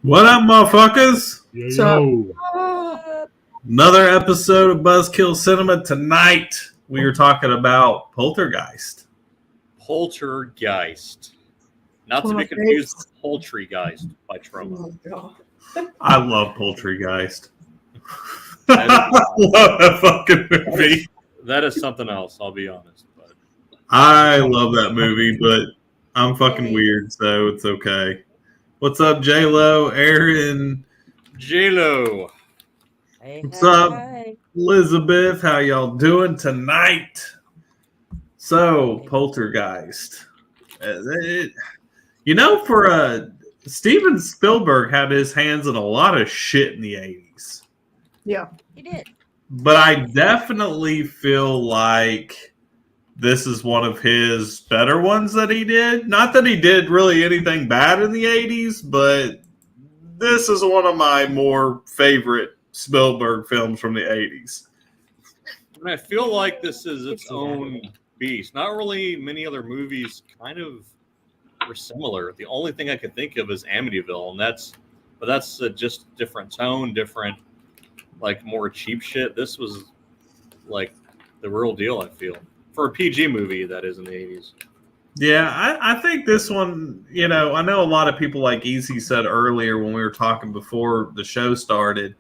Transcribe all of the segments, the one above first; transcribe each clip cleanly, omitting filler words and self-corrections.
What up, motherfuckers? Yo. Another episode of Buzzkill Cinema. Tonight, we are talking about Poltergeist. Poltergeist. Not to be confused with Poultrygeist by Troma. Oh, I love Poltergeist. I love that fucking movie. That is something else, I'll be honest. But I love that movie, but I'm fucking weird, so it's okay. What's up, J-Lo, Aaron? J-Lo. Hey, What's up, Elizabeth? How y'all doing tonight? So, Poltergeist. For Steven Spielberg had his hands in a lot of shit in the 80s. yeah. He did. But I definitely feel like this is one of his better ones that he did. Not that he did really anything bad in the 80s, but this is one of my more favorite Spielberg films from the 80s. And I feel like this is its own beast. Not really many other movies kind of were similar. The only thing I could think of is Amityville, and that's just different tone, different, like more cheap shit. This was like the real deal, I feel. For a PG movie, that is, in the 80s. Yeah, I think this one, I know a lot of people, like Easy said earlier when we were talking before the show started,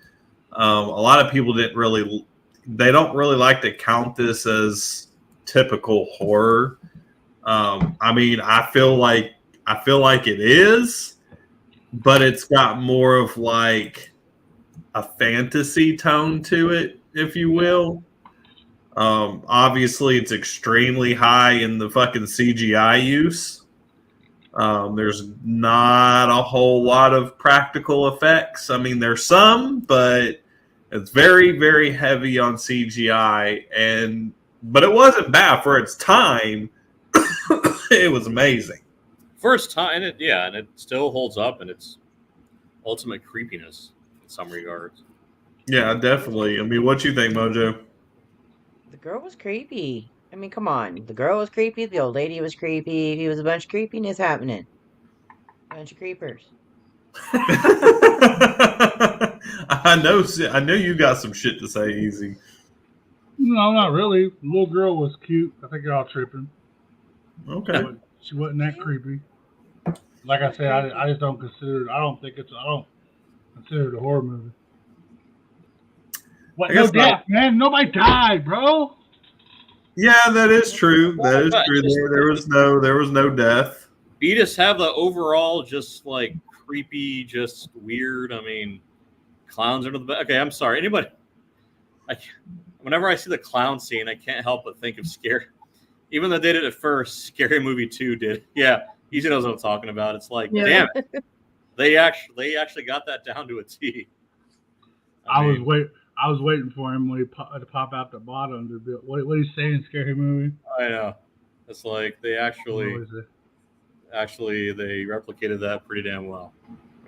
a lot of people they don't really like to count this as typical horror. I feel like it is, but it's got more of like a fantasy tone to it, if you will. Obviously, it's extremely high in the fucking CGI use. There's not a whole lot of practical effects. I mean, there's some, but it's very, very heavy on CGI. But it wasn't bad for its time. It was amazing. First time, and it still holds up in its ultimate creepiness in some regards. Yeah, definitely. I mean, what you think, Mojo? The girl was creepy. I mean, come on. The girl was creepy. The old lady was creepy. It was a bunch of creepiness happening. Bunch of creepers. I know you got some shit to say, Easy. No, not really. The little girl was cute. I think you're all tripping. Okay. But she wasn't that creepy. Like I said, I just don't consider it. I don't consider it a horror movie. What? No death, man. Nobody died, bro. Yeah, that is true. That is But true. just- There was no death. Beatus have the overall just like creepy, just weird. I mean, clowns under the bed. Okay, I'm sorry. Anybody? Whenever I see the clown scene, I can't help but think of Scary. Even though they did it at first, Scary Movie 2 did. Yeah, Easy knows what I'm talking about. It's like, damn it, they actually got that down to a T. I was waiting for him when to pop out the bottom to be. What are you saying, Scary Movie? I know. It's like they actually they replicated that pretty damn well.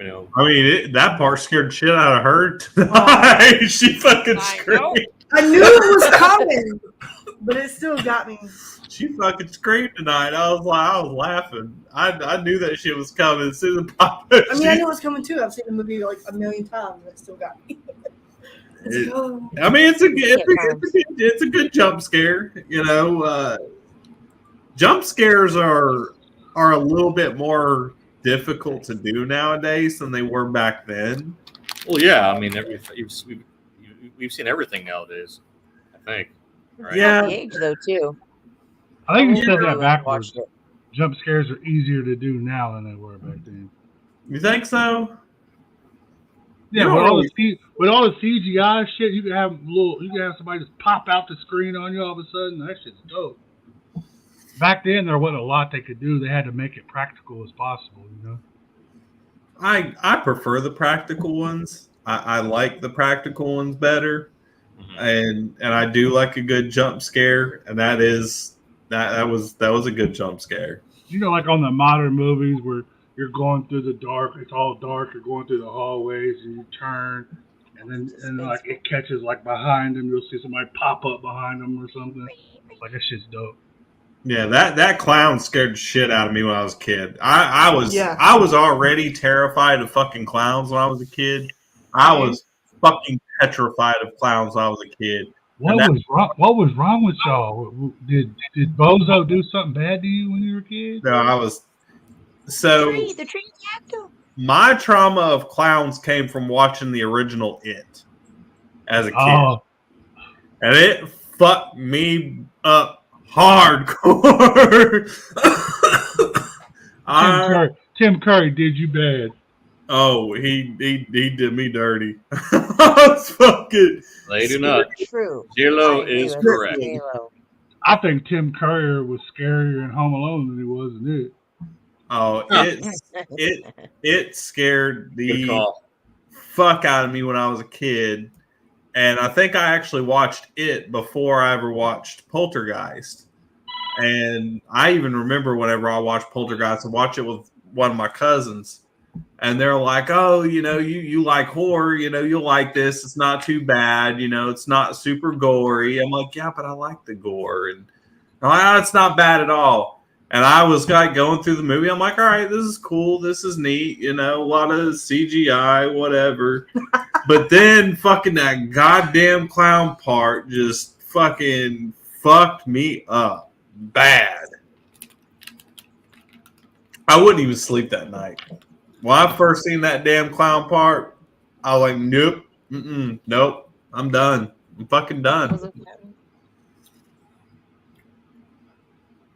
You know, I mean, that part scared the shit out of her tonight. She fucking screamed. I knew it was coming, but it still got me. She fucking screamed tonight. I was laughing. I knew that shit was coming as soon as it popped up. I mean, I knew it was coming too. I've seen the movie like a million times, and it still got me. I mean, it's a good jump scare. You know, jump scares are a little bit more difficult to do nowadays than they were back then. well, yeah. I mean, we've seen everything nowadays. I think. Right? Yeah. The age though too. I think you said Everyone that backwards. watched it. Jump scares are easier to do now than they were back then. You think so? Yeah, You with know- all the CGI shit, you can have somebody just pop out the screen on you all of a sudden. That shit's dope. Back then, there wasn't a lot they could do. They had to make it practical as possible, you know. I prefer the practical ones. I like the practical ones better, and I do like a good jump scare, and that was a good jump scare. You know, like on the modern movies where you're going through the dark, it's all dark. You're going through the hallways, and you turn, and like it catches like behind them. You'll see somebody pop up behind them or something. Like that shit's dope. Yeah, that clown scared the shit out of me when I was a kid. I was already terrified of fucking clowns when I was a kid. I was fucking petrified of clowns when I was a kid. What was wrong with y'all? Did Bozo do something bad to you when you were a kid? No, I was so. The tree actor. My trauma of clowns came from watching the original It as a kid, Oh, and it fucked me up hardcore. Tim Curry did you bad. Oh, he did me dirty. I was fucking. They do not. True. J-Lo I agree is with correct. J-Lo. I think Tim Curry was scarier in Home Alone than he was in it. Oh, it scared Good the call. fuck out of me when I was a kid, and I think I actually watched it before I ever watched Poltergeist. And I even remember whenever I watched Poltergeist, I watched it with one of my cousins, and they're like, "Oh, you know, you like horror, you know, you'll like this. It's not too bad, you know, it's not super gory." I'm like, "Yeah, but I like the gore," and it's not bad at all. And I was like going through the movie. I'm like, all right, this is cool. This is neat. You know, a lot of CGI, whatever. But then fucking that goddamn clown part just fucking fucked me up bad. I wouldn't even sleep that night. When I first seen that damn clown part, I was like, nope, nope, I'm done. I'm fucking done.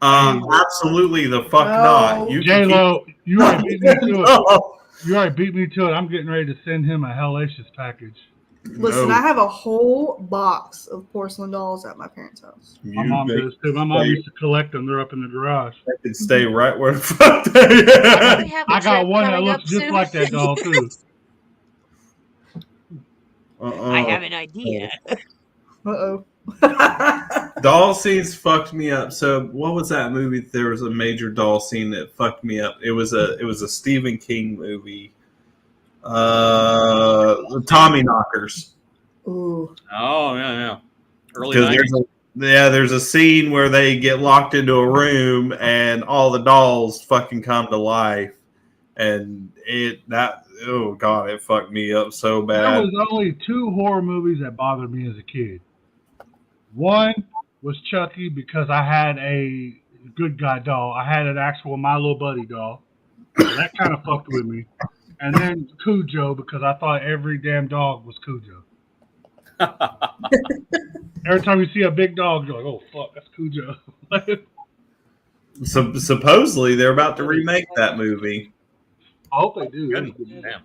Absolutely the fuck not. You can J-Lo, you already beat me to it. No. You already beat me to it. I'm getting ready to send him a hellacious package. Listen, No. I have a whole box of porcelain dolls at my parents' house. My mom does too. My mom used to collect them. They're up in the garage. They can stay right where the fuck they at. We have a I got trip one that coming looks up just soon. like that doll too. I have an idea. Uh-oh. Doll scenes fucked me up. So what was that movie? There was a major doll scene that fucked me up. It was a Stephen King movie. Tommy Knockers. Ooh. Oh yeah. Early Because 90s. there's a scene where they get locked into a room and all the dolls fucking come to life, and oh god, it fucked me up so There bad. was only 2 horror movies that bothered me as a kid. One was Chucky because I had a good guy doll. I had an actual My Little Buddy doll. So that kind of fucked with me. And then Cujo because I thought every damn dog was Cujo. Every time you see a big dog, you're like, oh fuck, that's Cujo. I So supposedly they're about to remake that movie. hope they do. Good. Damn.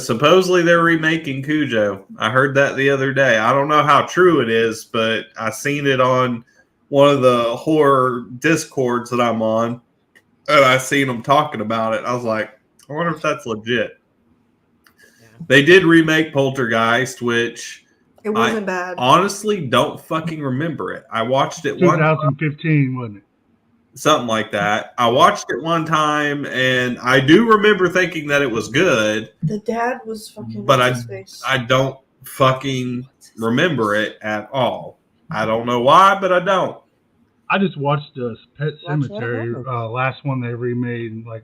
Supposedly they're remaking Cujo. I heard that the other day. I don't know how true it is, but I seen it on one of the horror discords that I'm on, and I seen them talking about it. I was like, I wonder if that's legit. Yeah. They did remake Poltergeist, which It wasn't bad. honestly don't fucking remember it. I watched it one 2015, wasn't it? something like that. I watched it one time, and I do remember thinking that it was good, The dad was fucking. but what's his face? I don't fucking remember it at all. I don't know why, but I don't. I just watched the Pet Watch Cemetery, that last one they remade like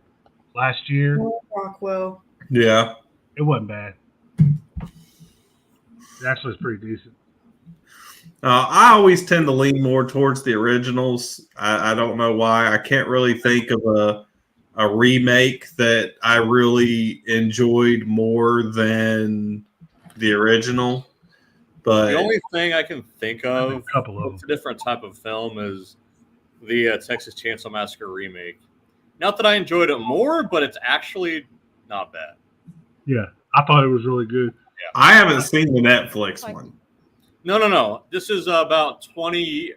last year. Rockwell. Yeah. It wasn't bad. It actually was pretty decent. I always tend to lean more towards the originals. I don't know why. I can't really think of a remake that I really enjoyed more than the original. But The only thing I can think of, A couple of it's a different type of film, is the Texas Chainsaw Massacre remake. Not that I enjoyed it more, but it's actually not bad. Yeah, I thought it was really good. I haven't seen the Netflix one. No. This is about 20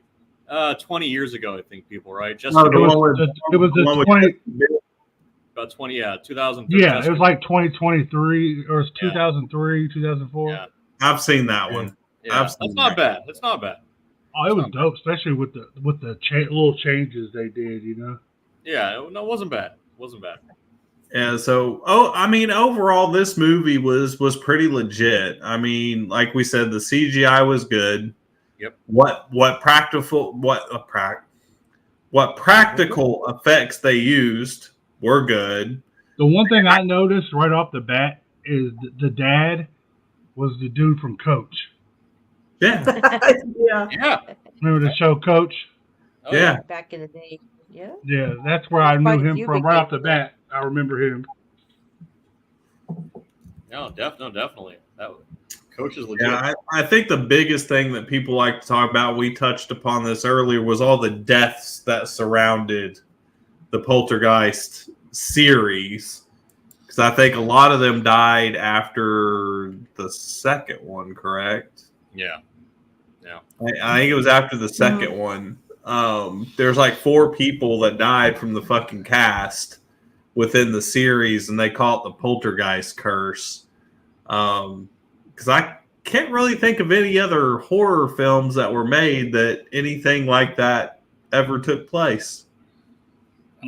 years ago, I think, people, right? Just Oh, It the was one with- the, it was the one the with- 20. about 20, yeah, 2003. Yeah, it was like 2023 or it's Yeah. 2003, 2004. Yeah. I've seen that one. Yeah, I've seen that's not that. bad. It's not bad. Oh, it was dope, especially with the little changes they did. You know. Yeah, no, it wasn't bad. It wasn't bad. Yeah, so I mean, overall, this movie was pretty legit. I mean, like we said, the CGI was good. Yep. What practical effects they used were good. The one thing I noticed right off the bat is the dad was the dude from Coach. Yeah, Yeah. Yeah. Remember the show Coach? Oh, Yeah. Back in the day. Yeah. Yeah, that's where I knew Quite a him few from. big Right off the names. bat, I remember him. No, definitely. That Coach is legit. yeah. I think the biggest thing that people like to talk about, we touched upon this earlier, was all the deaths that surrounded the Poltergeist series. Because I think a lot of them died after the second one, correct? Yeah. I think it was after the second one. There's like 4 people that died from the fucking cast within the series, and they call it the Poltergeist curse. Because I can't really think of any other horror films that were made that anything like that ever took place.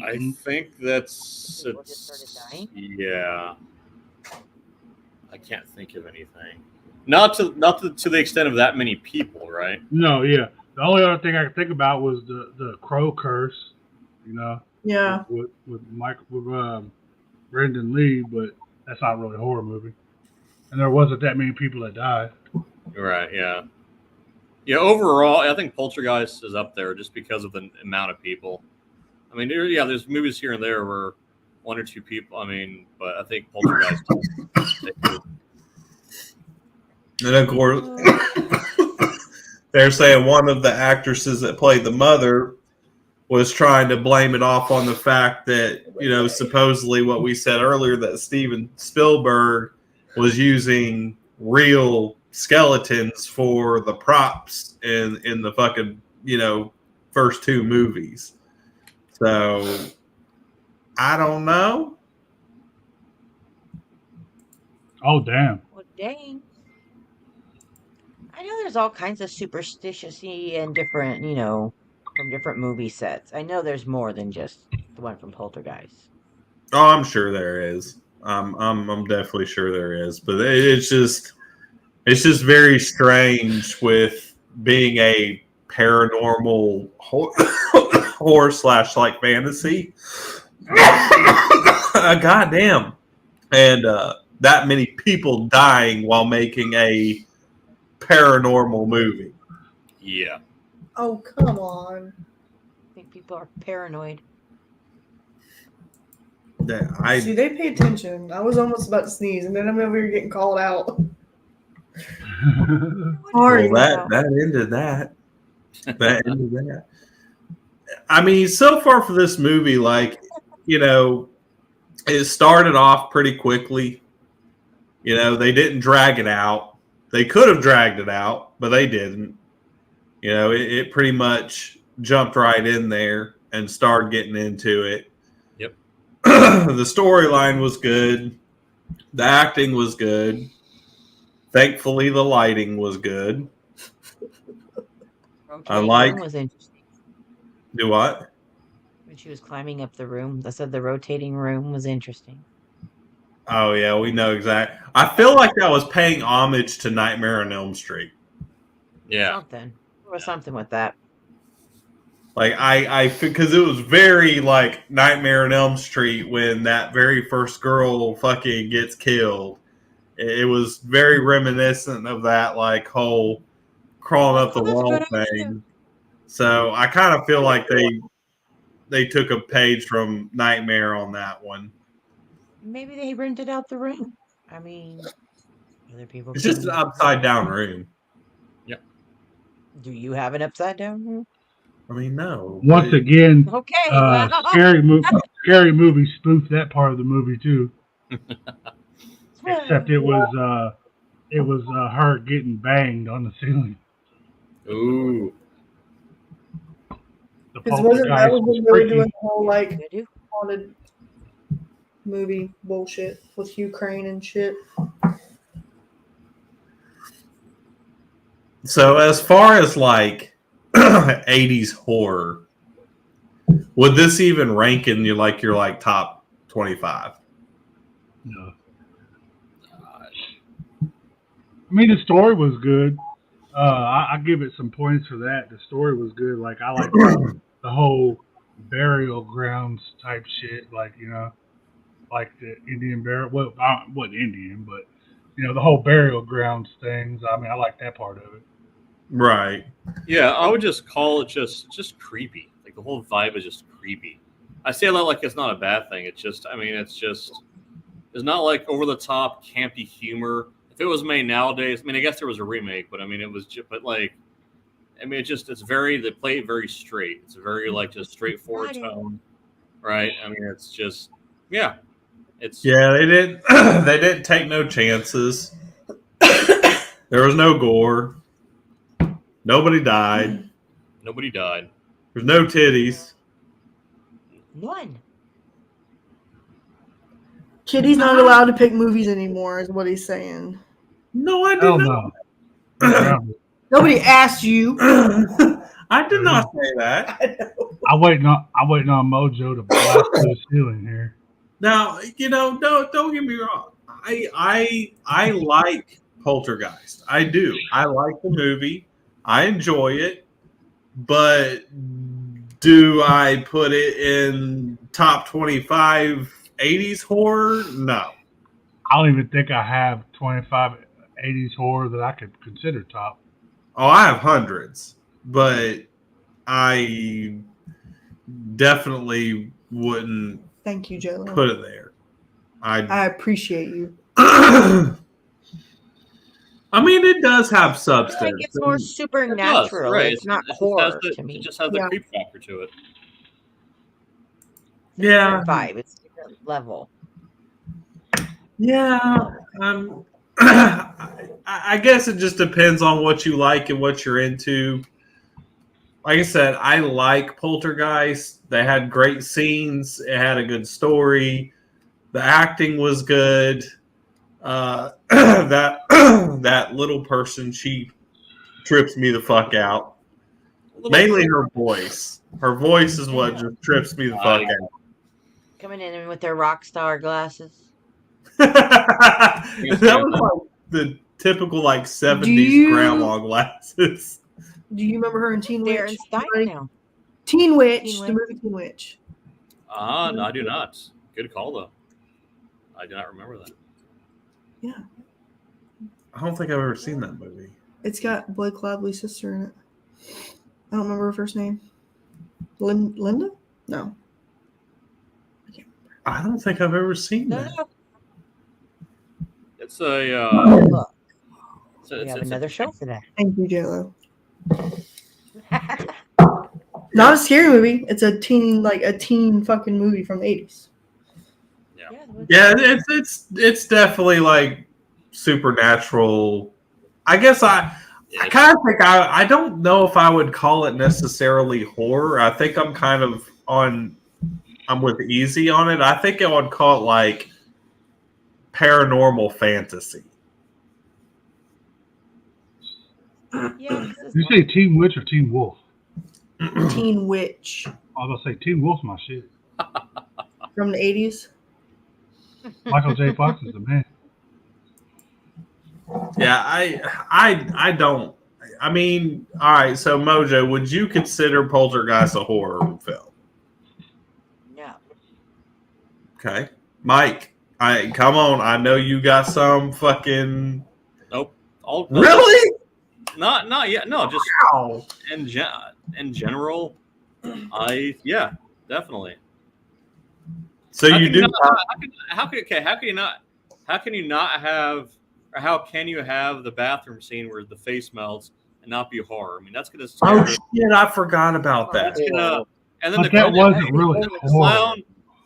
I think that's People just started dying? yeah. I can't think of anything. Not to the extent of that many people, right? No, yeah. The only other thing I could think about was the Crow curse. You know. Yeah. With Brendan Lee, but that's not really a horror movie. And there wasn't that many people that died. Right. Yeah. Yeah. Overall, I think Poltergeist is up there just because of the amount of people. I mean, there's movies here and there where 1 or 2 people. I mean, but I think Poltergeist. And of course, they're saying one of the actresses that played the mother was trying to blame it off on the fact that, supposedly what we said earlier, that Steven Spielberg was using real skeletons for the props in the fucking, first 2 movies. So, I don't know. Oh, damn. Well, dang. I know there's all kinds of superstitious-y and different, from different movie sets. I know there's more than just the one from Poltergeist. Oh, I'm sure there is. I'm definitely sure there is. But it's just very strange with being a paranormal horror / like fantasy. Goddamn. And that many people dying while making a paranormal movie. Yeah. Oh, come on. I think people are paranoid. Yeah, See, they pay attention. I was almost about to sneeze, and then I'm over here getting called out. Sorry. Well, that ended that. That ended that. I mean, so far for this movie, like, it started off pretty quickly. They didn't drag it out. They could have dragged it out, but they didn't. It pretty much jumped right in there and started getting into it. Yep. The storyline was good. The acting was good. Thankfully, the lighting was good. Room was interesting. Do what? When she was climbing up the room, I said the rotating room was interesting. Oh yeah, we know exactly. I feel like that was paying homage to Nightmare on Elm Street. Yeah. Something. There was something with that. Like I because it was very like Nightmare on Elm Street when that very first girl fucking gets killed. It was very reminiscent of that like whole crawling up the wall thing. So I kind of feel like they took a page from Nightmare on that one. Maybe they rented out the room. I mean, other people. It's just an upside down room. Yep. Do you have an upside down room? I mean, no. Once again, Okay. Wow. Scary movie spoofed that part of the movie too. Except it was her getting banged on the ceiling. Ooh. Because wasn't that when they were doing the whole like haunted movie bullshit with Hugh Crane and shit? So as far as like 80s horror, would this even rank in your top 25? No. I mean, the story was good. I give it some points for that. The story was good. Like, I like the whole burial grounds type shit. Like, like the Indian burial. Well, I wasn't Indian, but, the whole burial grounds things. I mean, I like that part of it. Right. Yeah, I would just call it just creepy. Like the whole vibe is just creepy. I say that like it's not a bad thing. It's just, it's not like over the top campy humor. If it was made nowadays, I guess there was a remake, but it was just, it's very, they play it very straight. It's a very like just straightforward tone, right? It's just, yeah, they didn't take no chances. There was no gore. Nobody died. Nobody died. There's no titties. None. Kitty's not allowed to pick movies anymore, is what he's saying. No, I did not. No. Nobody asked you. I did not say that. I know. I'm waiting on Mojo to blast through the ceiling here. Now, don't get me wrong. I like Poltergeist. I do. I like the movie. I enjoy it. But do I put it in top 25 80s horror? No. I don't even think I have 25 80s horror that I could consider top. Oh, I have hundreds, but I definitely wouldn't. Thank you, Joe. Put it there. I appreciate you. It does have substance. I think it's more supernatural. Right. It's not horror to me. It just has the creep factor to it. Yeah. Vibe. It's a different level. Yeah. I guess it just depends on what you like and what you're into. Like I said, I like Poltergeist. They had great scenes. It had a good story. The acting was good. That little person, she trips me the fuck out. Mainly her voice. Her voice is what just trips me the fuck out. Coming in with their rock star glasses. That was like the typical 70s grandma glasses. Do you remember her in Teen Witch? Now. Teen Witch, the movie Teen Witch. No, I do not. Good call though. I do not remember that. Yeah. I don't think I've ever seen that movie. It's got Blake Lively's sister in it. I don't remember her first name. Linda? No. I don't think I've ever seen that. It's a We have another show for that. Thank you, JLo. Not a scary movie. It's a teen fucking movie from the 80s. Yeah, it's definitely like supernatural. I guess I kind of think I don't know if I would call it necessarily horror. I think I'm with Easy on it. I think I would call it like paranormal fantasy. Yeah. Did you say Teen Witch or Teen Wolf? Teen Witch. I was gonna say Teen Wolf's my shit. From the 80s? Michael J. Fox is the man. Yeah, I don't. I mean, all right. So Mojo, would you consider Poltergeist a horror film? No. Okay, Mike. Come on. I know you got some fucking. Nope. Really? Not yet. No, just Wow. in general. Definitely. So you do. How can you not have, or how can you have the bathroom scene where the face melts and not be horror? I mean, that's gonna scare. Oh shit! I forgot about that. That's gonna, and then But that wasn't really horror.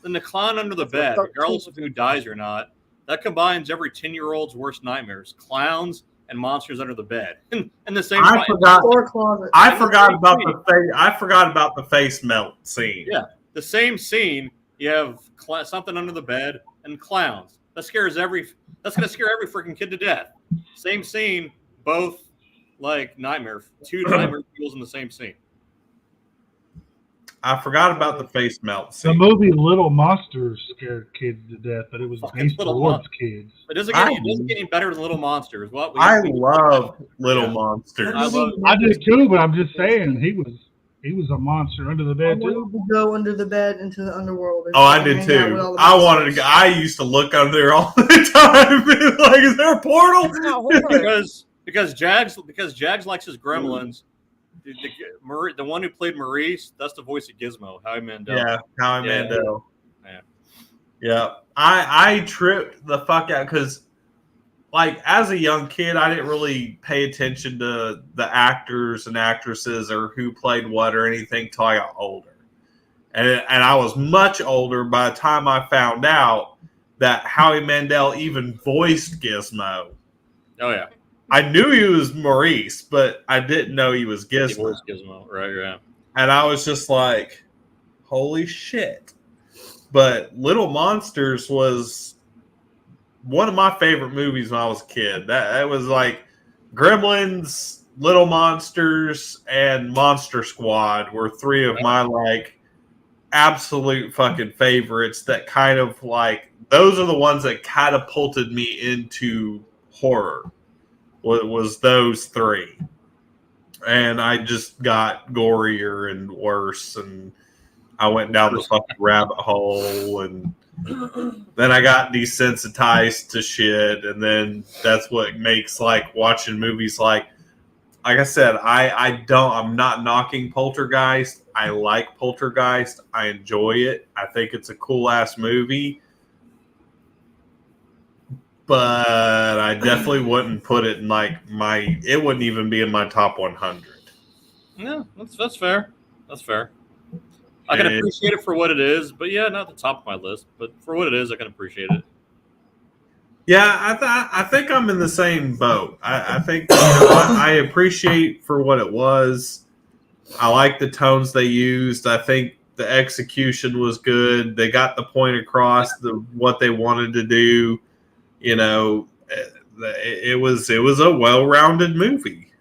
Then the clown under the bed, regardless of who dies or not, that combines every 10-year-old's worst nightmares: clowns and monsters under the bed. And the same. I forgot. Or closet. I forgot about the face. I forgot about the face melt scene. Yeah, the same scene. You have something under the bed and clowns. That's gonna scare every freaking kid to death. Same scene, both like two nightmare fuels in the same scene. I forgot about the face melt The scene. movie Little Monsters scared kids to death, but it was Fucking based Little towards kids. It doesn't get any better than Little Monsters. I love Little Monsters. I did too, but I'm just saying he was a monster under the I bed wanted too. to go under the bed into the underworld. And Oh, I did hang out with too. all the I wanted to monsters. go. I used to look under there all the time. Like, is there a portal? It's not horror. because Jags likes his gremlins. The one who played Maurice, that's the voice of Gizmo, Howie Mandel. Yeah, Howie Yeah. Mandel. Yeah. Yeah, I tripped the fuck out because, like, as a young kid, I didn't really pay attention to the actors and actresses or who played what or anything till I got older, and I was much older by the time I found out that Howie Mandel even voiced Gizmo. Oh yeah. I knew he was Maurice, but I didn't know he was He Gizmo. was Gizmo, right? Yeah. And I was just like, holy shit. But Little Monsters was one of my favorite movies when I was a kid. That was like Gremlins, Little Monsters, and Monster Squad were three of my like absolute fucking favorites that kind of like, those are the ones that catapulted me into horror. Was those three, and I just got gorier and worse, and I went down the fucking rabbit hole, and then I got desensitized to shit, and then that's what makes like watching movies like I said, I'm not knocking Poltergeist. I like Poltergeist. I enjoy it. I think it's a cool ass movie. But I definitely wouldn't put it in like it wouldn't even be in my top 100. No, that's fair. That's fair. I can appreciate it for what it is, but yeah, not the top of my list. But for what it is, I can appreciate it. Yeah, I think I'm in the same boat. I think I appreciate for what it was. I like the tones they used. I think the execution was good. They got the point across, what they wanted to do. You know, it was a well-rounded movie.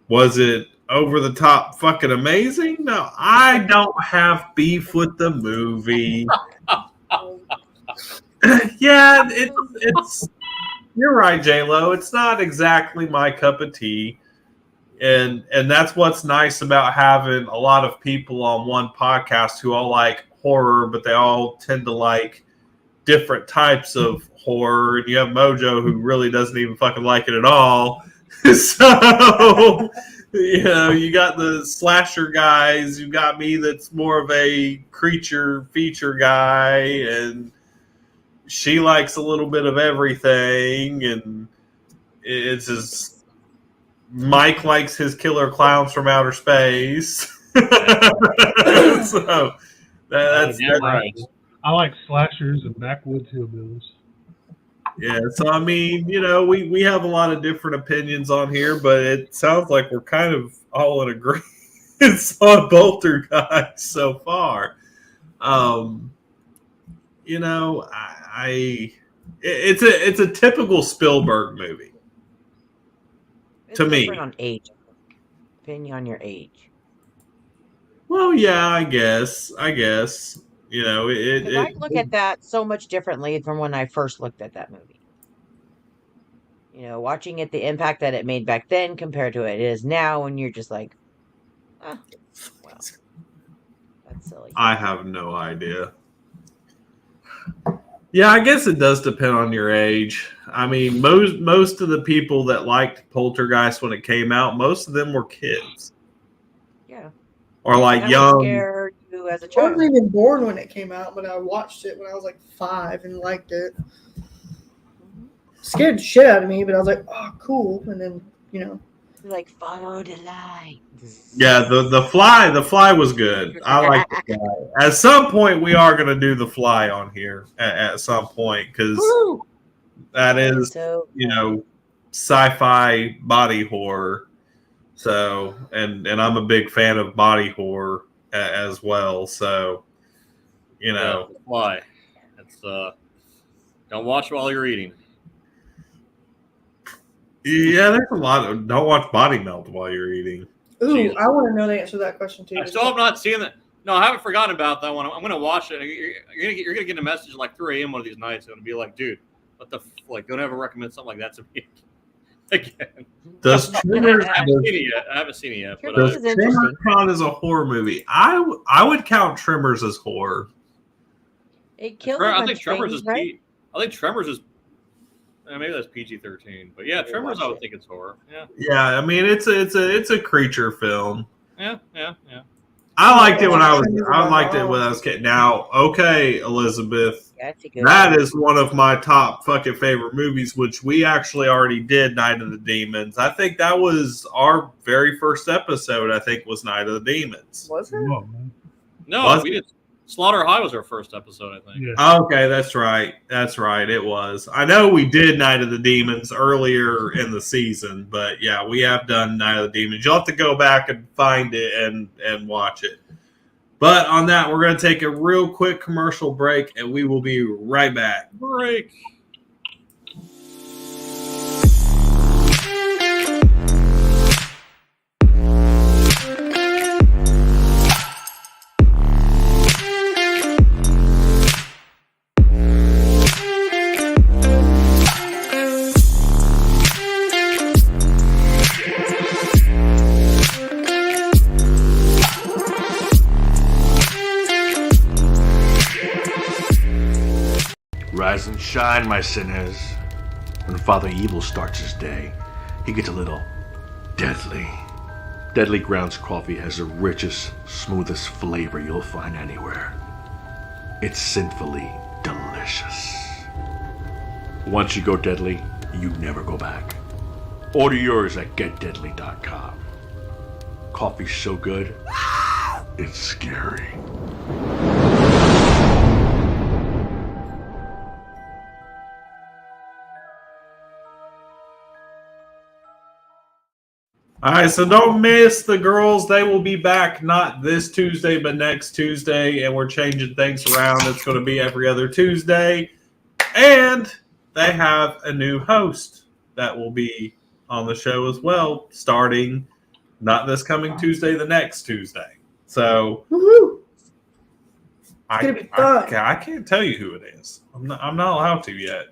Was it over the top fucking amazing? No, I don't have beef with the movie. Yeah, it's you're right, J-Lo. It's not exactly my cup of tea. And that's what's nice about having a lot of people on one podcast who all like horror, but they all tend to like different types of horror. And you have Mojo who really doesn't even fucking like it at all. So, you know, you got the slasher guys. You got me that's more of a creature feature guy. And she likes a little bit of everything. And it's just, Mike likes his killer clowns from outer space. So that's right. I like slashers and backwoods hillbillies. yeah. So I mean, we have a lot of different opinions on here, but it sounds like we're kind of all in agreement on Poltergeist so far. It's a typical Spielberg movie. It's To me. different on age. Depending on your age. Well, yeah, I guess. Because I look at that so much differently from when I first looked at that movie. Watching it, the impact that it made back then compared to what it is now, and you're just like, well, that's silly. I have no idea. Yeah, I guess it does depend on your age. I mean, most of the people that liked Poltergeist when it came out, most of them were kids. Yeah. Or like That young. would scare you as a I child. wasn't even born when it came out, but I watched it when I was like 5 and liked it. Scared the shit out of me, but I was like, oh, cool. And then, Like, follow the light. Yeah, the fly was good. I like the fly. At some point, we are going to do the fly on here at some point because that is, sci-fi body horror. So, and I'm a big fan of body horror as well. So, Yeah, fly. It's don't watch while you're eating. Yeah, there's a lot of don't watch body melt while you're eating. ooh, Jesus. I want to know the answer to that question too. I still have not seen that. No, I haven't forgotten about that one. I'm going to watch it. You're gonna get a message like 3 a.m. one of these nights. It's going to be like, dude, what the don't ever recommend something like that to me again. Does Tremors? I haven't seen it yet. But Does Tremors count as a horror movie? I would count Tremors as horror. It kills. I think Tremors is right? I think Tremors is. Maybe that's PG-13, but yeah, Tremors. I would think it's horror. Yeah. Yeah, I mean it's a creature film. Yeah. I liked it when I was a kid. Now, okay, Elizabeth, that is one of my top fucking favorite movies, which we actually already did. Night of the Demons. I think that was our very first episode. I think was Night of the Demons. Was it? No, we did. Slaughter High was our first episode, I think. Yeah. Okay, that's right. It was. I know we did Night of the Demons earlier in the season, but yeah, we have done Night of the Demons. You'll have to go back and find it and watch it. But on that, we're going to take a real quick commercial break, and we will be right back. Break. Rise and shine, my sinners. When Father Evil starts his day, he gets a little deadly. Deadly Grounds coffee has the richest, smoothest flavor you'll find anywhere. It's sinfully delicious. Once you go deadly, you never go back. Order yours at getdeadly.com. Coffee's so good, it's scary. All right, so don't miss the girls. They will be back not this Tuesday, but next Tuesday, and we're changing things around. It's going to be every other Tuesday, and they have a new host that will be on the show as well, starting not this coming Tuesday, the next Tuesday. So I can't tell you who it is. I'm not allowed to yet.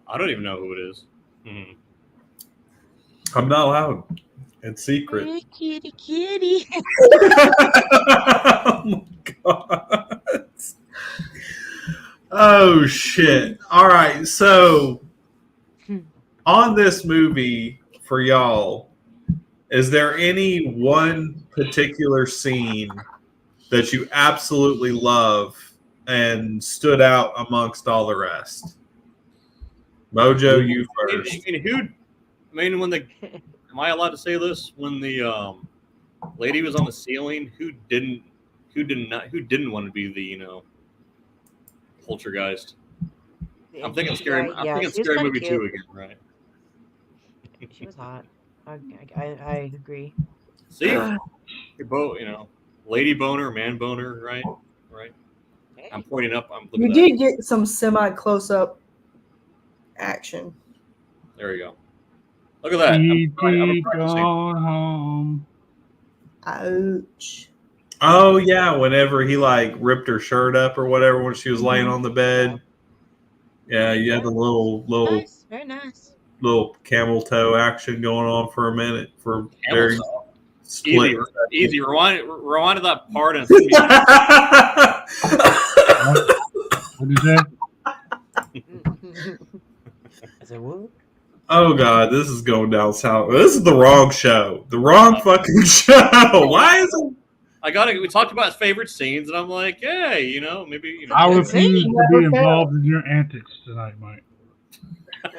I don't even know who it is. Mm-hmm. I'm not allowed. It's secret. Hey, kitty. Oh my god. Oh shit. All right. So on this movie for y'all, is there any one particular scene that you absolutely love and stood out amongst all the rest? Mojo, you I first. mean, when the am I allowed to say this? When the lady was on the ceiling, who didn't want to be the Poltergeist? I'm thinking scary. I'm Yeah, thinking she was scary kind of movie cute. 2 again, right? She was hot. I agree. See, you're both lady boner, man boner, right? Right. I'm pointing up. I'm looking You at did get some semi close up action. There you go. Look at that. I'm Keep practicing. going home. Ouch. Oh yeah, whenever he like ripped her shirt up or whatever when she was laying on the bed. Yeah, you had the Nice, very nice. little camel toe action going on for a minute for very split. Easy. Rewind to that part and What did you say? I said, what? Oh god, this is going down south. This is the wrong show. The wrong fucking show. Why is it? we talked about his favorite scenes, and I'm like, hey, maybe I Good refuse scene. to be involved in your antics tonight, Mike.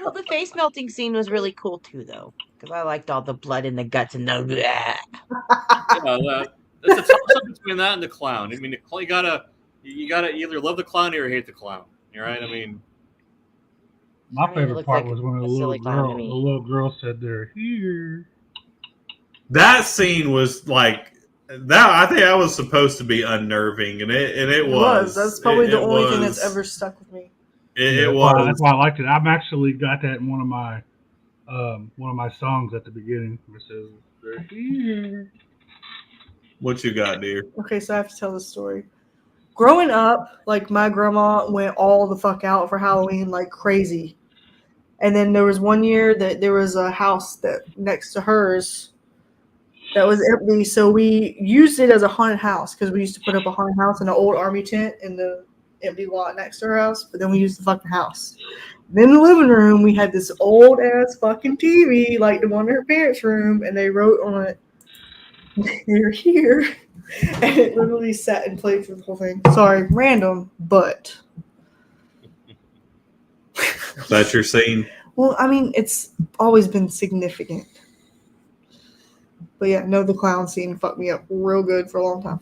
Well, the face melting scene was really cool too, though, because I liked all the blood and the guts and the. yeah, it's a toss up between that and the clown. I mean, you gotta either love the clown or hate the clown. All right, I mean, My it favorite looked part like was when a silly clown to me. the little girl said they're here. That scene was like that. I think that was supposed to be unnerving, and it was. That's probably the only thing that's was. ever stuck with me. It That's was. why I liked it. I've actually got that in one of my songs at the beginning. It says they're here. What you got, dear? Okay, so I have to tell this story. Growing up, like my grandma went all the fuck out for Halloween like crazy. And then there was one year that there was a house that next to hers that was empty, so we used it as a haunted house because we used to put up a haunted house in an old army tent in the empty lot next to her house, but then we used the fucking house. Then in the living room, we had this old ass fucking TV, like the one in her parents' room, and they wrote on it, "They're here," and it literally sat and played through the whole thing. Sorry, random, but That's your scene. well, I mean, it's always been significant. But yeah, no, the clown scene fucked me up real good for a long time.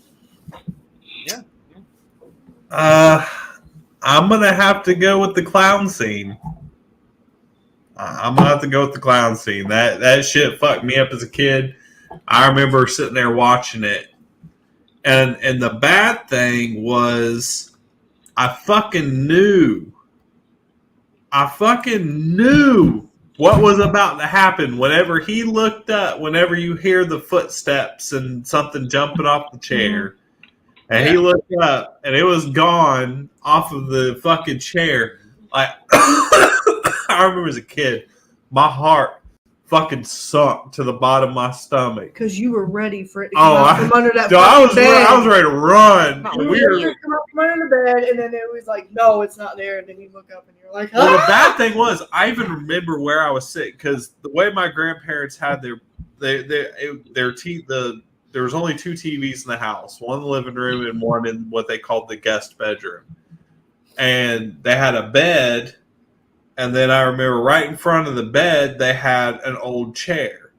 yeah. I'm gonna have to go with the clown scene. I'm gonna have to go with the clown scene. That shit fucked me up as a kid. I remember sitting there watching it, and the bad thing was, I fucking knew what was about to happen. Whenever he looked up, whenever you hear the footsteps and something jumping off the chair, and he looked up, and it was gone off of the fucking chair. Like, I remember as a kid, my heart fucking sunk to the bottom of my stomach. Because you were ready for it to come out from under that I bed. was ready to run. You were ready to come out from under the bed, and then it was like, no, it's not there. And then you look up, and you're like, Well, the bad thing was, I even remember where I was sitting because the way my grandparents had there was only two TVs in the house, one in the living room and one in what they called the guest bedroom. And they had a bed, and then I remember right in front of the bed, they had an old chair.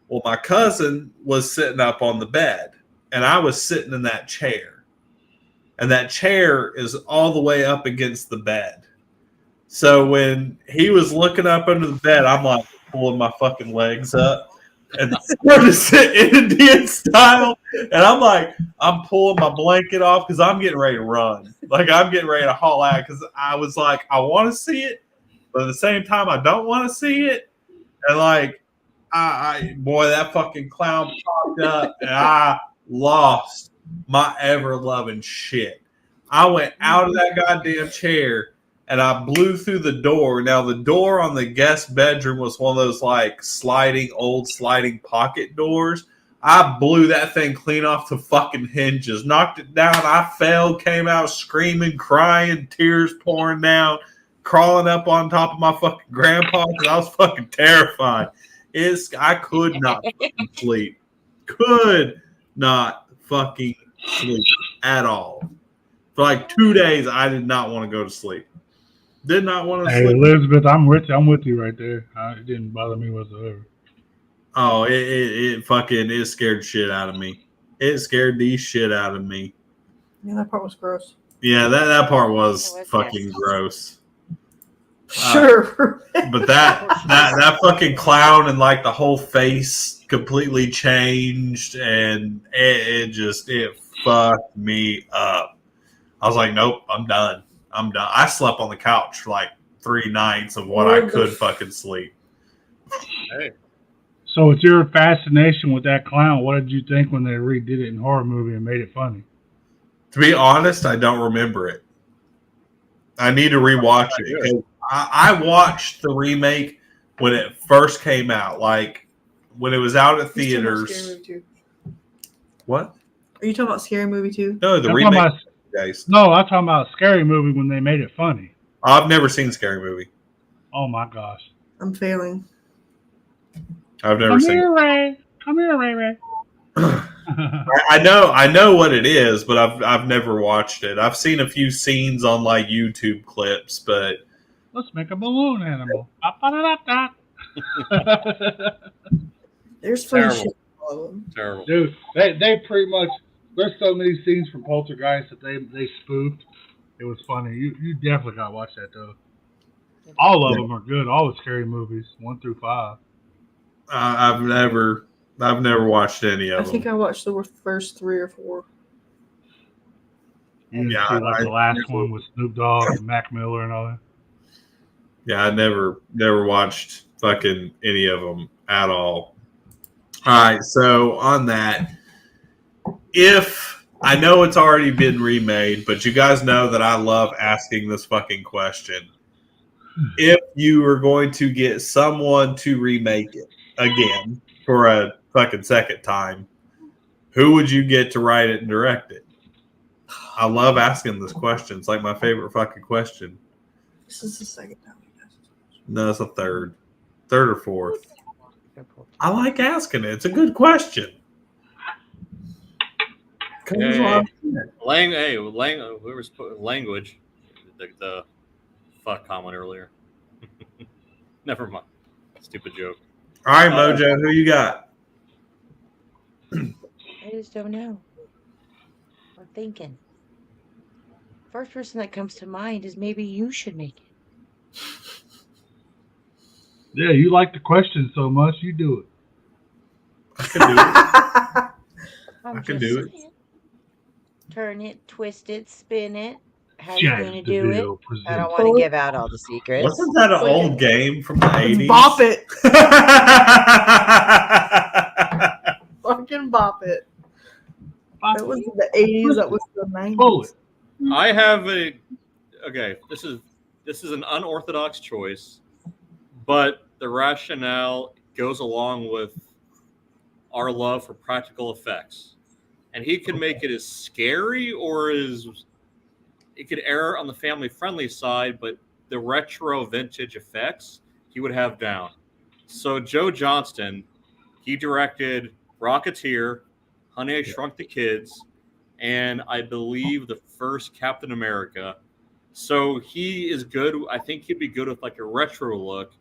Well, my cousin was sitting up on the bed, and I was sitting in that chair. And that chair is all the way up against the bed. So when he was looking up under the bed, I'm like pulling my fucking legs up and started to sit Indian style. And I'm pulling my blanket off because I'm getting ready to run. Like, I'm getting ready to haul out because I was like, I want to see it, but at the same time, I don't want to see it. And like, boy, that fucking clown popped up, and I lost my ever-loving shit. I went out of that goddamn chair, and I blew through the door. Now, the door on the guest bedroom was one of those, like, old sliding pocket doors. I blew that thing clean off the fucking hinges, knocked it down. I fell, came out screaming, crying, tears pouring down, crawling up on top of my fucking grandpa because I was fucking terrified. I could not fucking sleep. Could not fucking sleep at all. For like 2 days, I did not want to go to sleep. Did not want to Hey, sleep. Elizabeth, I'm with you right there. It didn't bother me whatsoever. Oh, it fucking scared shit out of me. It scared the shit out of me. Yeah, that part was gross. Yeah, that part was That was fucking nasty. gross. Sure. But that fucking clown and like the whole face completely changed, and it fucked me up. I was like, nope, I'm done. I slept on the couch for like 3 nights of what I could fucking sleep. Hey, So, with your fascination with that clown, what did you think when they redid it in horror movie and made it funny? To be honest, I don't remember it. I need to rewatch it because I watched the remake when it first came out, like when it was out at theaters. What? Are you talking about Scary Movie 2? No, the I'm remake. talking I'm talking about Scary Movie when they made it funny. I've never seen Scary Movie. Oh my gosh! I'm failing. I've never seen it. Ray. Come here, Ray. I know what it is, but I've never watched it. I've seen a few scenes on like YouTube clips, but Let's make a balloon animal. There's funny Terrible. shit in all of them. terrible. Dude, they pretty much. There's so many scenes from Poltergeist that they spoofed. It was funny. You definitely gotta watch that though. All of them are good. All the scary movies, 1 through 5. I've never watched any I of think them. I watched the first 3 or 4. You didn't Yeah, see like the I last never- one with Snoop Dogg and Mac Miller and all that. Yeah, I never watched fucking any of them at all. All right, so on that, if I know it's already been remade, but you guys know that I love asking this fucking question. If you were going to get someone to remake it again for a fucking second time, who would you get to write it and direct it? I love asking this question. It's like my favorite fucking question. This is the second time we guys. No, it's a third or fourth. I like asking it. It's a good question. Language. The fuck comment earlier. Never mind. Stupid joke. All right, Mojo, who you got? I just don't know. I'm thinking. First person that comes to mind is maybe you should make it. Yeah, you like the question so much, you do it. I can do it. I'm I can just do it. saying. Turn it, twist it, spin it. How you James going to do it? DeVille I don't presents. want to give out all the secrets. Wasn't that an old game from the 80s? Bop it. Fucking bop it. That was the 80s. That was the 90s. Pull it. I have a okay. This is an unorthodox choice, but the rationale goes along with our love for practical effects, and he can make it as scary or as it could err on the family-friendly side, but the retro vintage effects he would have down. So Joe Johnston, he directed Rocketeer, Honey, I Shrunk the Kids, and I believe the first Captain America. So he is good. I think he'd be good with like a retro look,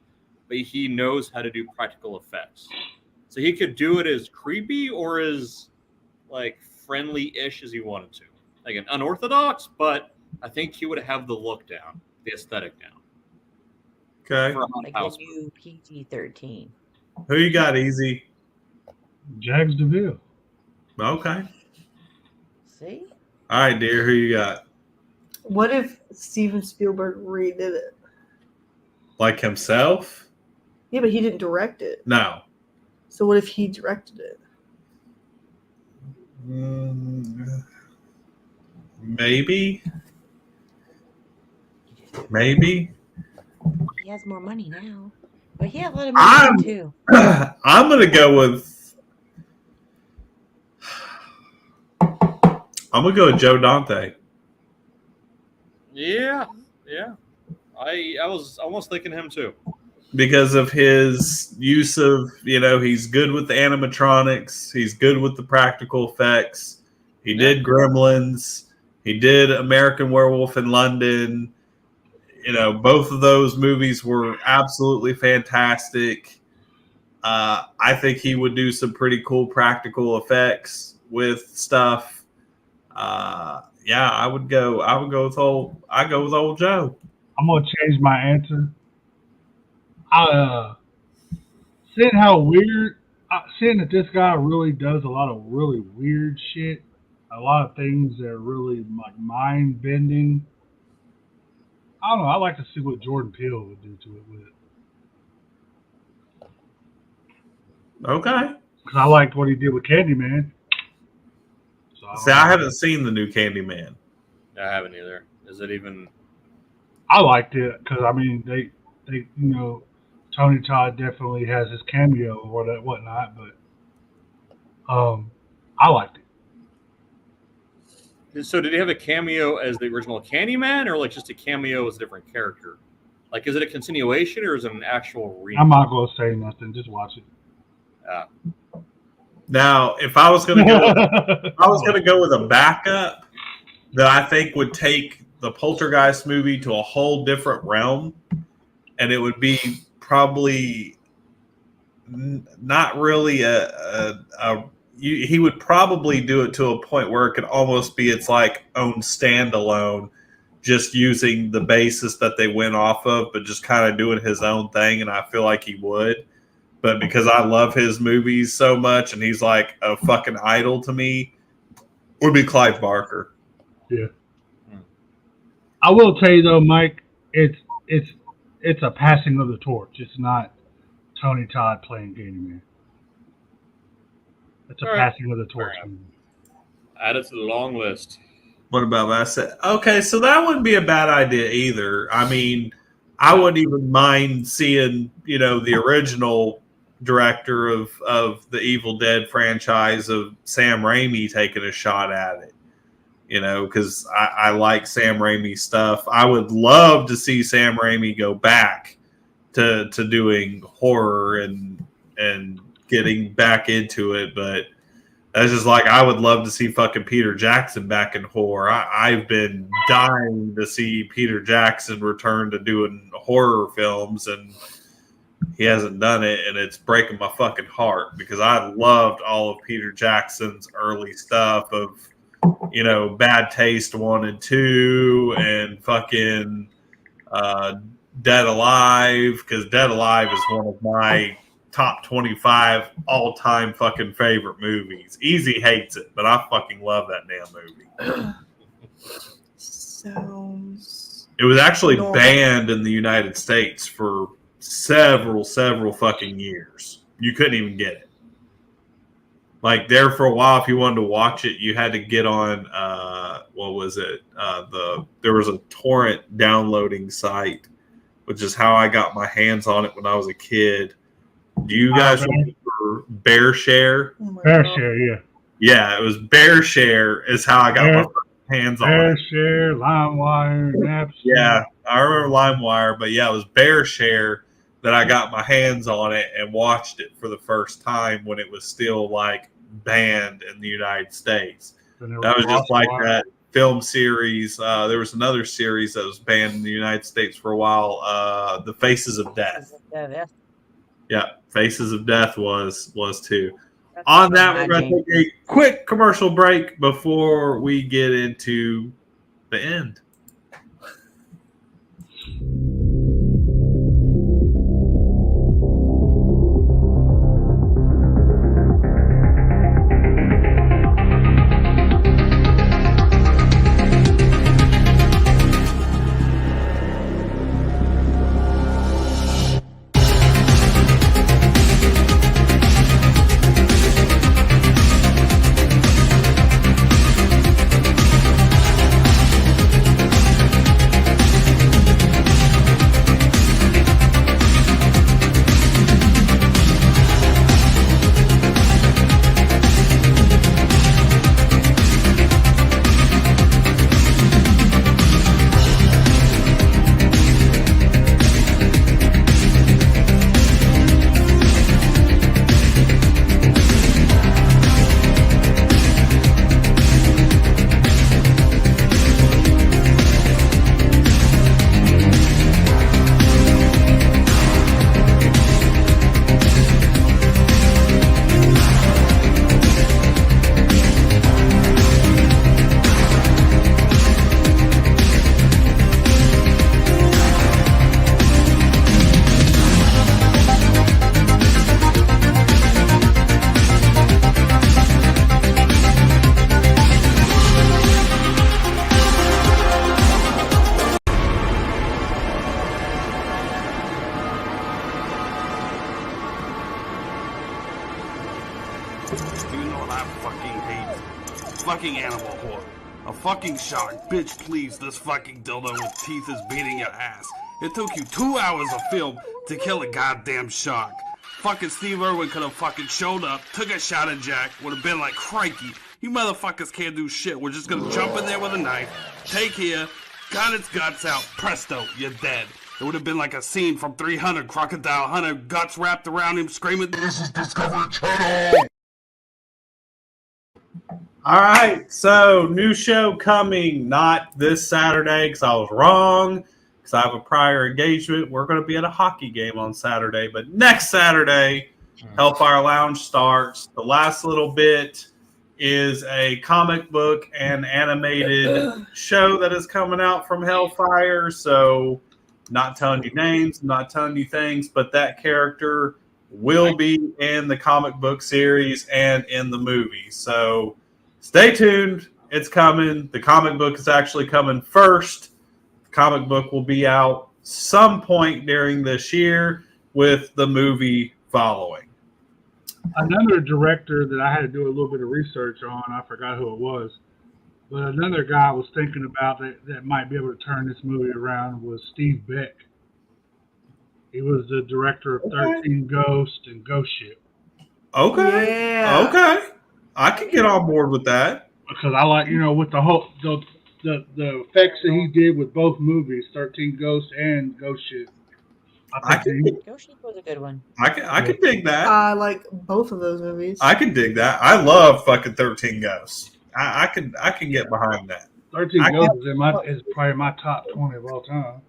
but he knows how to do practical effects. So he could do it as creepy or as like friendly-ish as he wanted to. Like an unorthodox, but I think he would have the look down, the aesthetic down. Okay. For a haunted Like house. a new PG-13. Who you got, Easy? Jags DeVille. Okay. See? All right, dear. Who you got? What if Steven Spielberg redid it? Like himself? Yeah, but he didn't direct it. No. So what if he directed it? Maybe. Maybe. He has more money now. But he had a lot of money too. I'm gonna go with. I'm gonna go with Joe Dante. Yeah. I was almost thinking him too. Because of his use of, he's good with the animatronics. He's good with the practical effects. He did Gremlins. He did American Werewolf in London. both of those movies were absolutely fantastic. I think he would do some pretty cool practical effects with stuff. Yeah, I go with old Joe. I'm gonna change my answer. Seeing that this guy really does a lot of really weird shit, a lot of things that are really like mind bending. I don't know. I like to see what Jordan Peele would do to it with it. Okay. Because I liked what he did with Candyman. So I haven't seen the new Candyman. I haven't either. Is it even? I liked it because they Tony Todd definitely has his cameo or whatnot, but I liked it. So did he have a cameo as the original Candyman, or like just a cameo as a different character? Like, is it a continuation or is it an actual remake? I'm not gonna say nothing. Just watch it. Now, if I was gonna go with a backup that I think would take the Poltergeist movie to a whole different realm, and it would be probably not really he would probably do it to a point where it could almost be its like own standalone, just using the basis that they went off of, but just kind of doing his own thing. And I feel like he would, but because I love his movies so much and he's like a fucking idol to me, would be Clive Barker. Yeah. I will tell you though, Mike, it's a passing of the torch. It's not Tony Todd playing Candyman. It's a passing of the torch. Add it to the long list. What about that? Okay, so that wouldn't be a bad idea either. I mean, I wouldn't even mind seeing, the original director of the Evil Dead franchise of Sam Raimi taking a shot at it. Because I like Sam Raimi stuff. I would love to see Sam Raimi go back to doing horror and getting back into it, but that's just like I would love to see fucking Peter Jackson back in horror. I've been dying to see Peter Jackson return to doing horror films, and he hasn't done it, and it's breaking my fucking heart because I loved all of Peter Jackson's early stuff of Bad Taste 1 and 2 and fucking Dead Alive, because Dead Alive is one of my top 25 all-time fucking favorite movies. Easy hates it, but I fucking love that damn movie. Sounds. It was actually banned in the United States for several fucking years. You couldn't even get it. Like there for a while, if you wanted to watch it, you had to get on what was it? There was a torrent downloading site, which is how I got my hands on it when I was a kid. Do you guys remember BearShare? BearShare, yeah. Yeah, it was BearShare is how I got my hands on it. BearShare, LimeWire, Napster. Yeah, I remember LimeWire, but yeah, it was BearShare that I got my hands on it and watched it for the first time when it was still like banned in the United States. That was just like that film series. There was another series that was banned in the United States for a while. The Faces of Death. Yeah, Faces of Death was too. On that, we're going to take a quick commercial break before we get into the end. You know what I fucking hate? Fucking animal whore. A fucking shark. Bitch, please, this fucking dildo with teeth is beating your ass. It took you 2 hours of film to kill a goddamn shark. Fucking Steve Irwin could have fucking showed up, took a shot at Jack, would have been like, crikey, you motherfuckers can't do shit. We're just gonna jump in there with a knife, take here, got its guts out, presto, you're dead. It would have been like a scene from 300, Crocodile Hunter, guts wrapped around him, screaming, "This is Discovery Channel!" All right, so new show coming, not this Saturday because I was wrong, because I have a prior engagement. We're going to be at a hockey game on Saturday, but next Saturday, Hellfire Lounge starts. The last little bit is a comic book and animated show that is coming out from Hellfire, so not telling you names, not telling you things, but that character will be in the comic book series and in the movie, so stay tuned. It's coming. The comic book is actually coming first. The comic book will be out some point during this year with the movie following. Another director that I had to do a little bit of research on, I forgot who it was, but another guy I was thinking about that might be able to turn this movie around was Steve Beck. He was the director of 13 Ghosts and Ghost Ship. Okay. Yeah. Okay. I can get on board with that. Because I like, with the whole the effects that he did with both movies, 13 Ghosts and Ghost Ship. Ghost Ship was a good one. I can dig that. I like both of those movies. I can dig that. I love fucking 13 Ghosts. I can get behind that. 13 Ghosts is probably my top 20 of all time.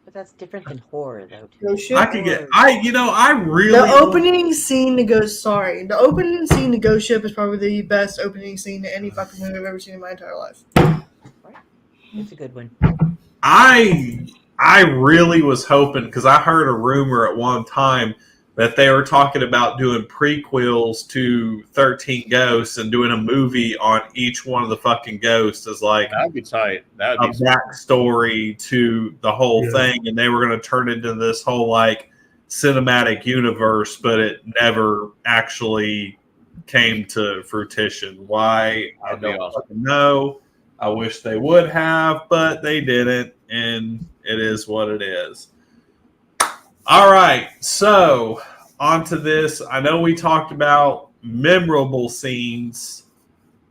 But that's different than horror, though. Too. Ghost Ship. I can get. I really. The opening scene to Ghost. Sorry, the opening scene to Ghost Ship is probably the best opening scene to any fucking movie I've ever seen in my entire life. Right? It's a good one. I really was hoping, because I heard a rumor at one time that they were talking about doing prequels to 13 Ghosts and doing a movie on each one of the fucking ghosts as like That'd be tight. That'd a be backstory to the whole thing, and they were going to turn into this whole like cinematic universe, but it never actually came to fruition. Why? I don't fucking know. I wish they would have, but they didn't, and it is what it is. All right, so on to this. I know we talked about memorable scenes,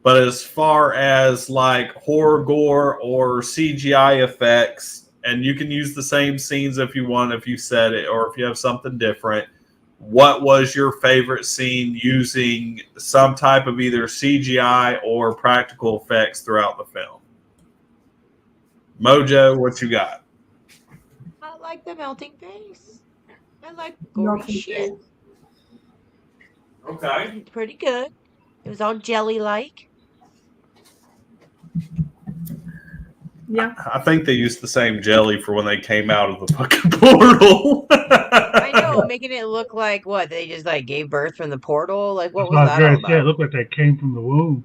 but as far as like horror gore or CGI effects, and you can use the same scenes if you want, if you said it, or if you have something different, what was your favorite scene using some type of either CGI or practical effects throughout the film? Mojo, what you got? I like the melting face. I like gory shit. Okay. Pretty good. It was all jelly-like. Yeah. I think they used the same jelly for when they came out of the fucking portal. I know, making it look like what? They just like gave birth from the portal? Like what was that all about? It looked like they came from the womb.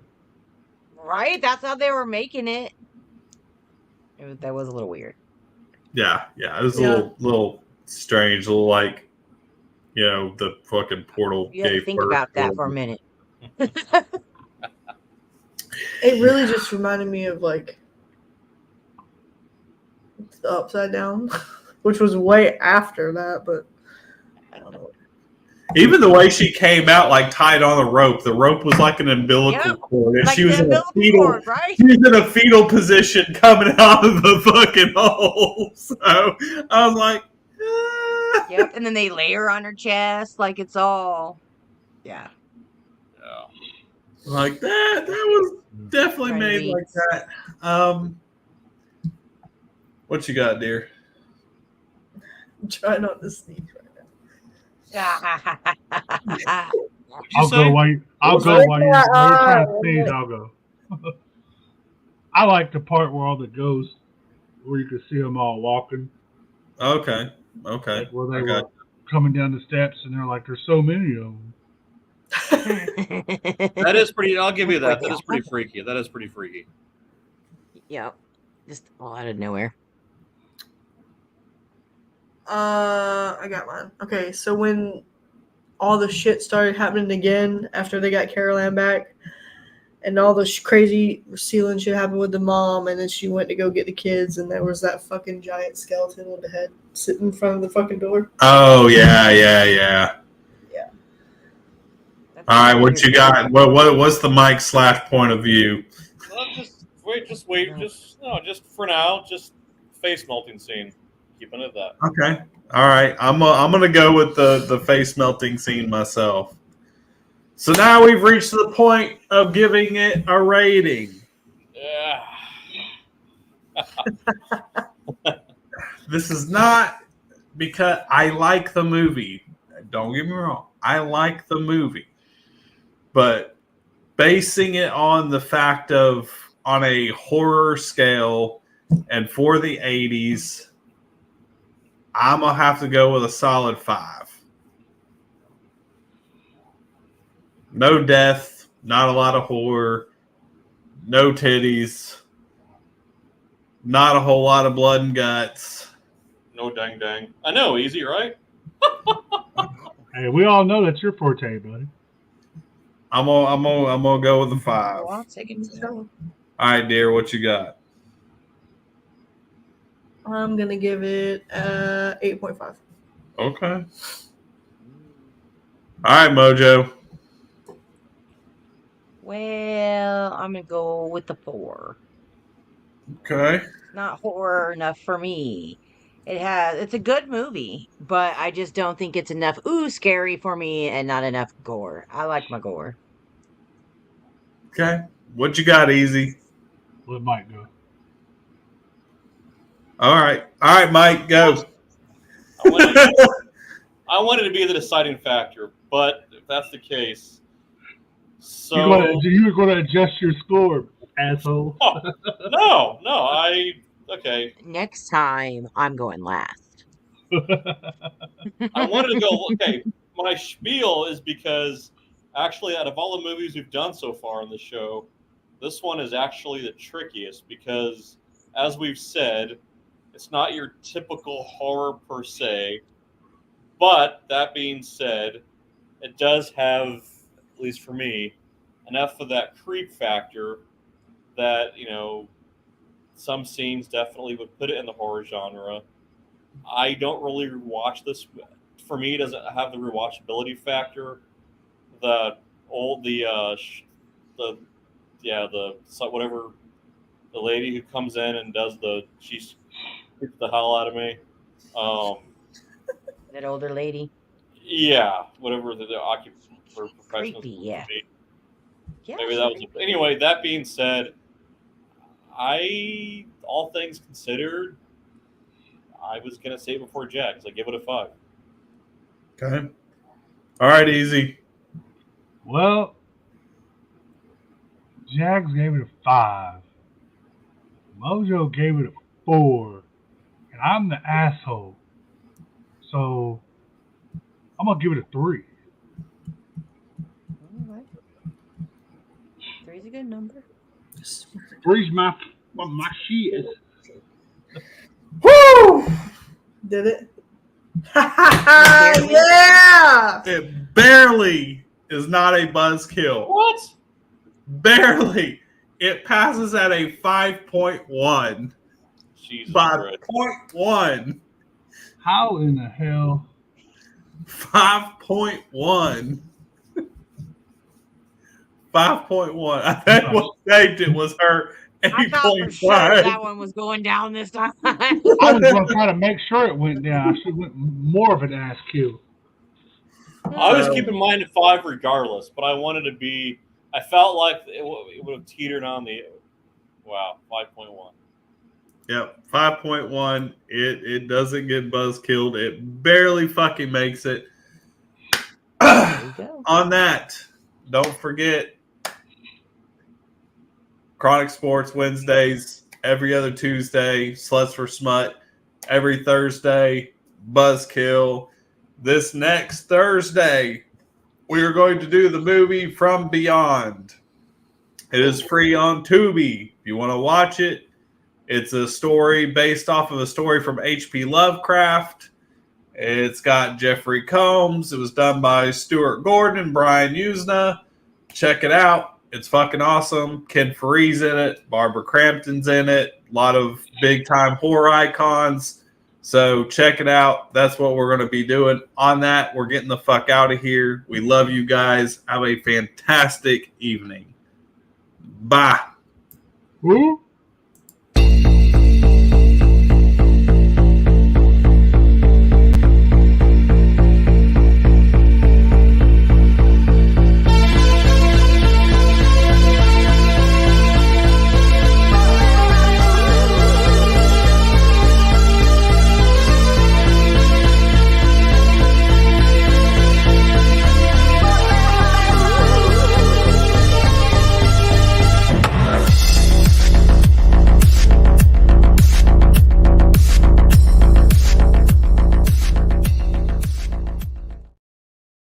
Right? That's how they were making it. That was a little weird. Yeah. It was a little strange, a little like, the fucking portal. You have to think about that for a minute. It really just reminded me of like the Upside Down, which was way after that, but I don't know. Even the way she came out, like tied on the rope was like an umbilical cord, and like she was in a fetal, cord, right? she was in a fetal position coming out of the fucking hole. So I was like, Yep, and then they lay her on her chest, like it's all, yeah. Like that was definitely made like that. What you got, dear? Try not to sneeze right now. I'll go while you're trying to sneeze. I'll go. I like the part where all the ghosts, where you can see them all walking. Okay. Like where they were coming down the steps, and they're like, "There's so many of them." That is pretty. I'll give you that. That is pretty freaky. Yep, just all out of nowhere. I got mine. Okay, so when all the shit started happening again after they got Carol Ann back. And all the crazy sealing shit happened with the mom, and then she went to go get the kids, and there was that fucking giant skeleton with the head sitting in front of the fucking door. Oh yeah. Yeah. That's All right, a what weird you got? What's the Mike / point of view? Well, just wait. Just for now, just face melting scene. Keeping it that. Okay. All right. I'm gonna go with the face melting scene myself. So now we've reached the point of giving it a rating. Yeah. This is not because I like the movie. Don't get me wrong. I like the movie. But basing it on the fact of on a horror scale and for the 80s, I'm going to have to go with a solid 5. No death, not a lot of horror, no titties, not a whole lot of blood and guts. No dang. I know, easy, right? Hey, we all know that's your forte, buddy. I'm gonna go with a 5. Well, I'll take it. All right, dear, what you got? I'm going to give it 8.5. Okay. All right, Mojo. Well, I'm gonna go with the 4. Okay. Not horror enough for me. It's a good movie, but I just don't think it's enough scary for me and not enough gore. I like my gore. Okay. What you got, Easy? Let Mike go. All right, Mike, go. I wanted to be the deciding factor, but if that's the case, so You were going to adjust your score, asshole. no, okay. Next time, I'm going last. I wanted to go. Okay, my spiel is because actually, out of all the movies we've done so far on the show, this one is actually the trickiest because, as we've said, it's not your typical horror per se. But that being said, it does have, at least for me, enough of that creep factor that, some scenes definitely would put it in the horror genre. I don't really rewatch this. For me, it doesn't have the rewatchability factor. Whatever, the lady who comes in and does she creeps the hell out of me. That older lady. Yeah, whatever the occupation for professionals. Creepy, yeah. Yeah. Maybe that was. Anyway, that being said, all things considered, I was gonna say it before Jack, so I give it a 5. Okay. All right, Easy. Well, Jags gave it a 5. Mojo gave it a 4. And I'm the asshole. So, I'm going to give it a 3. All right. 3's a good number. 3's my shit. Woo! Did it? Yeah! It barely is not a buzzkill. What? Barely. It passes at a 5.1. Jesus By Christ. 0.1. How in the hell? 5.1. 5.1. I think what saved it was her I thought for sure 8.5. that one was going down this time. I was going to try to make sure it went down. I should have went more of an ass kill. I was keeping mine at 5 regardless, but I wanted to be. I felt like it would have teetered on the. Wow, 5.1. Yep, 5.1. It doesn't get buzz killed. It barely fucking makes it. There you go. On that, don't forget Chronic Sports Wednesdays, every other Tuesday, Sluts for Smut, every Thursday, Buzzkill. This next Thursday, we are going to do the movie From Beyond. It is free on Tubi. If you want to watch it, it's a story based off of a story from H.P. Lovecraft. It's got Jeffrey Combs. It was done by Stuart Gordon and Brian Usna. Check it out. It's fucking awesome. Ken Faree's in it. Barbara Crampton's in it. A lot of big-time horror icons. So check it out. That's what we're going to be doing. On that, we're getting the fuck out of here. We love you guys. Have a fantastic evening. Bye. Who?